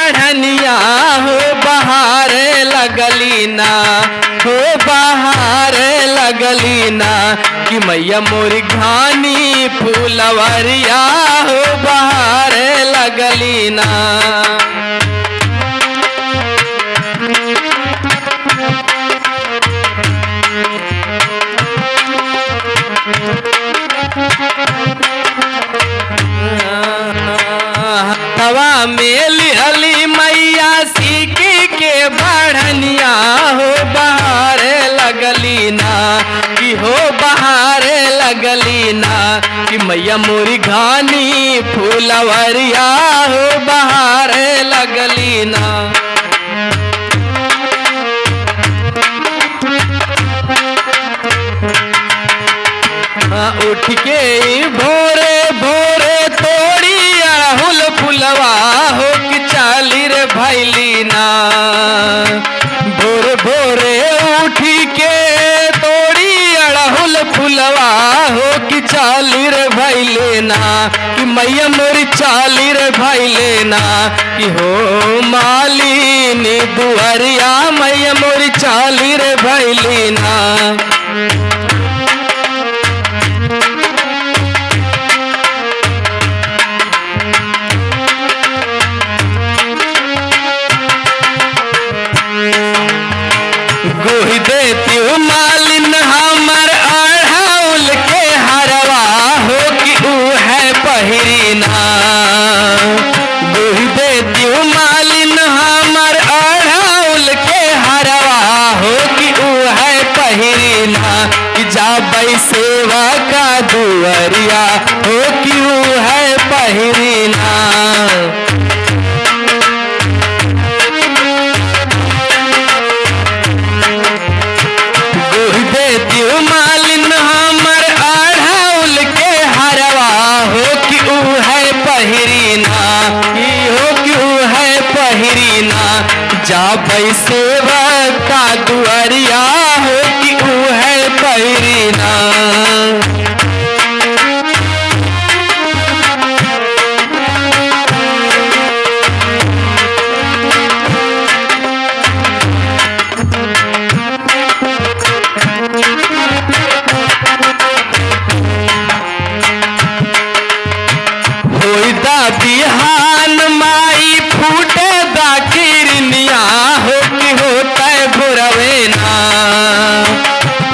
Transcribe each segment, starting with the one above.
बढ़निया हो बहार लगली ना, हो बहार लगली ना कि मैया मोरी घानी फूलवरिया हो बहार लगली ना। हवा में लिहली मैया सीकी के बढ़निया हो बहार लगली ना, कि हो बहार लगली ना कि मैया मोरी घानी फूलवरिया हो बहार लगली ना। उठ के भोरे भोरे तोड़ी अड़हुल फुलवा हो कि चाली रे भैली ना, भोरे भोरे उठ के तोड़ी अड़हुल फुलवा हो कि चाली रे भैले ना, कि मैया मोरी चाली रे भैले ना कि हो मालिनी दुआरिया मैया मोरी चाली रे भैली ना। गोही देती मालिन हमर अड़हुल के हरवा हो कि ऊ है पहिरीना, गोही देती मालिन हमर अड़हुल के हरवा हो कि ऊ है पहिरीना, कि जाबै सेवा का दुआरिया हो कि ऊ है पहिरीना। मालिन हमर अड़हुल के हरवा हो कि ऊ है पहिरीना, हो कि ऊ है पहिरीना, जाबै सेवा का दुआरिया हो कि ऊ है पहिरीना। बिहान माई फूटे दा किरनिया हो कि होता भोरवे ना,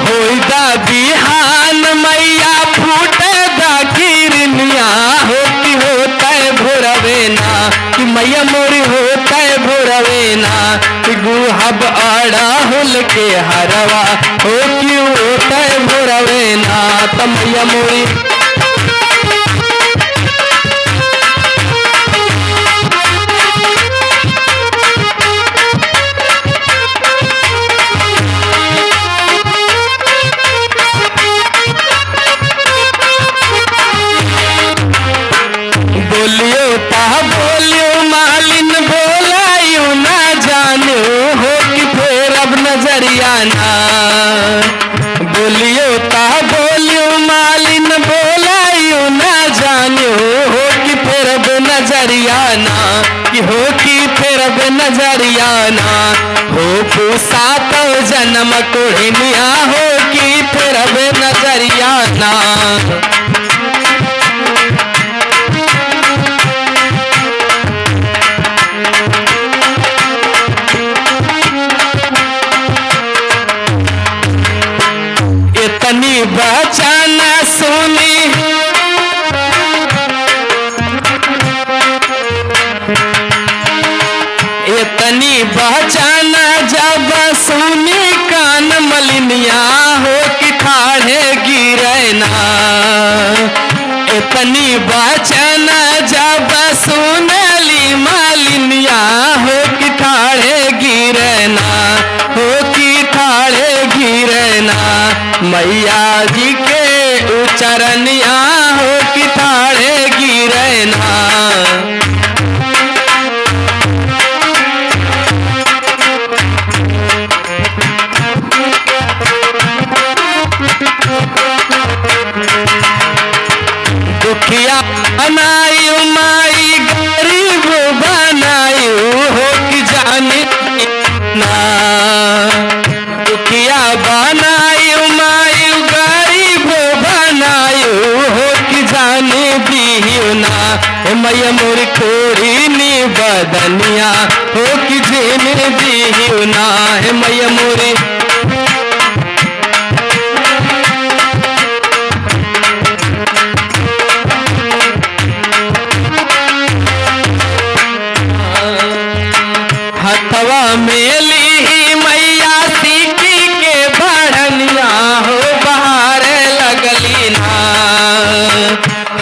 होता बिहान मैया फूटे दा किरनिया हो कि होता भोरवे ना, कि मैया मोरी होता भोरवे ना, कि गुहब अड़हुल के हरवा हो कि होता भोरवे ना, त मैया मोरी बोलियो मालिन बोलायू ना जानू हो कि फिर अब नजरिया ना, बोलियो मालिन बोलायू ना जानू हो कि फिर अब नजरिया ना, कि हो कि फिर अब नजरिया ना, हो सात जन्म कुड़निया हो कि फिर अब नजरिया ना। इतनी बचाना सुनी इतनी बचाना जब सुनी कान मलिनिया हो कि ठाढ़े गिरे ना, इतनी बचाना जब सुनली मालिनिया हो कि ठाढ़े गिरे ना, हो कि ठाढ़े गिरे ना, मैया जी के उचरनिया हो कि ठाढ़े गिरे ना। दुखिया अनाई माई गरी बदनिया हो कि जेने दीहु ना हे मैया मोरी। हथवा मेली मैया सीकी के बढ़निया हो बाहर लगली ना।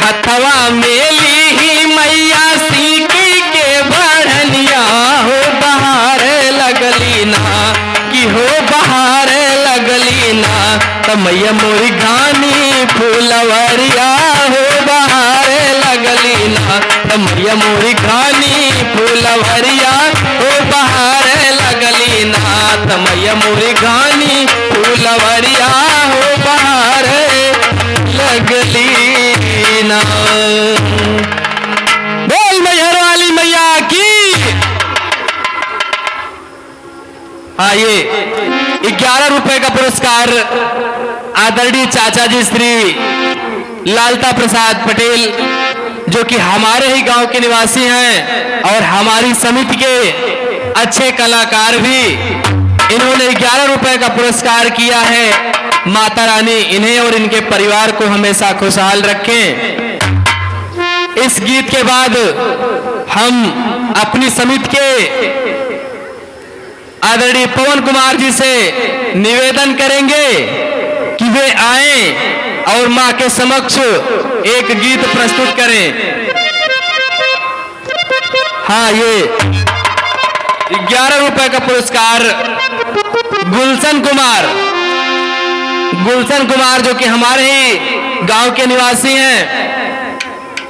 हथवा मेली मैया सीकी के बढ़निया हो बाहर लगली ना कि हो बाहर लगली ना। त मैया मोरी घानी फूलवरिया हो बाहर लगली ना। त मैया मोरी घानी फूलवरिया हो बाहर लगली ना। त मैया मोरी घानी फूलवरिया हो बाहर लगली ना। बोल मैहर वाली मैया की। हाँ, ये 11 रुपए का पुरस्कार आदरणीय चाचा जी श्री लालता प्रसाद पटेल, जो कि हमारे ही गांव के निवासी हैं और हमारी समिति के अच्छे कलाकार भी। इन्होंने 11 रुपए का पुरस्कार किया है। माता रानी इन्हें और इनके परिवार को हमेशा खुशहाल रखें। इस गीत के बाद हम अपनी समिति के आदरणीय पवन कुमार जी से निवेदन करेंगे कि वे आएं और मां के समक्ष एक गीत प्रस्तुत करें। हाँ, ये 11 रुपए का पुरस्कार गुलशन कुमार जो कि हमारे ही गांव के निवासी हैं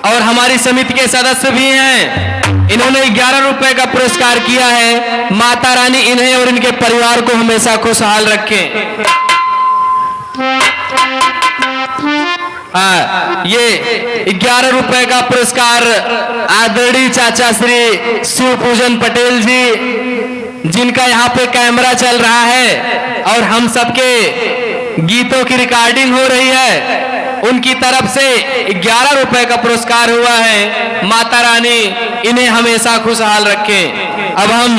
और हमारी समिति के सदस्य भी हैं। इन्होंने 11 रुपए का पुरस्कार किया है। माता रानी इन्हें और इनके परिवार को हमेशा खुशहाल रखें। हाँ, ये 11 रुपए का पुरस्कार आदरणीय चाचा श्री शिव पूजन पटेल जी, जिनका यहाँ पे कैमरा चल रहा है और हम सबके गीतों की रिकॉर्डिंग हो रही है, उनकी तरफ से 11 रुपए का पुरस्कार हुआ है। माता रानी इन्हें हमेशा खुशहाल रखें। अब हम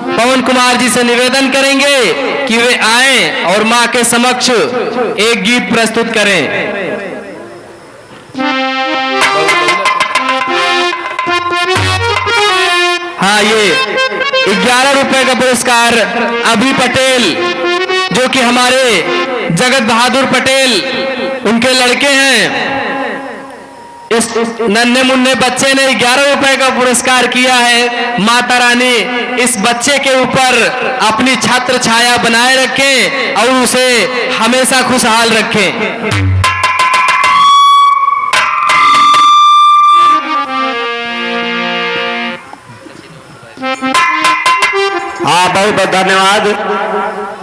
पवन कुमार जी से निवेदन करेंगे कि वे आएं और मां के समक्ष एक गीत प्रस्तुत करें। हाँ, ये 11 रुपए का पुरस्कार अभी पटेल, जो कि हमारे जगत बहादुर पटेल उनके लड़के हैं। इस नन्हे मुन्ने बच्चे ने 11 रुपए का पुरस्कार किया है। माता रानी इस बच्चे के ऊपर अपनी छत्र छाया बनाए रखें और उसे हमेशा खुशहाल रखें। हाँ, बहुत बहुत धन्यवाद,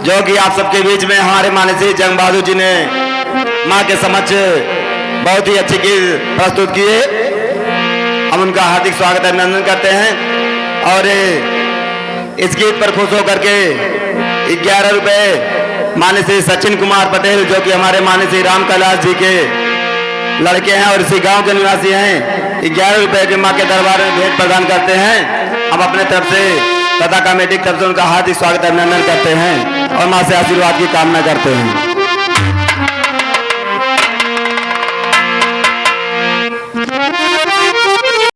जो कि आप सबके बीच में हमारे मानसी जंग बहादुर जी ने माँ के समक्ष बहुत ही अच्छी गीत प्रस्तुत किए। हम उनका हार्दिक स्वागत अभिनंदन करते हैं और इस गीत पर खुश होकर के 11 रुपए मानसी सचिन कुमार पटेल, जो कि हमारे मानसी राम कैलाश जी के लड़के हैं और इसी गांव के निवासी हैं, 11 रुपए के माँ के दरबार में भेंट प्रदान करते हैं। हम अपने तरफ से तथा कमेटी की तरफ से उनका हार्दिक स्वागत अभिनंदन करते हैं और माँ से आशीर्वाद की कामना करते हैं।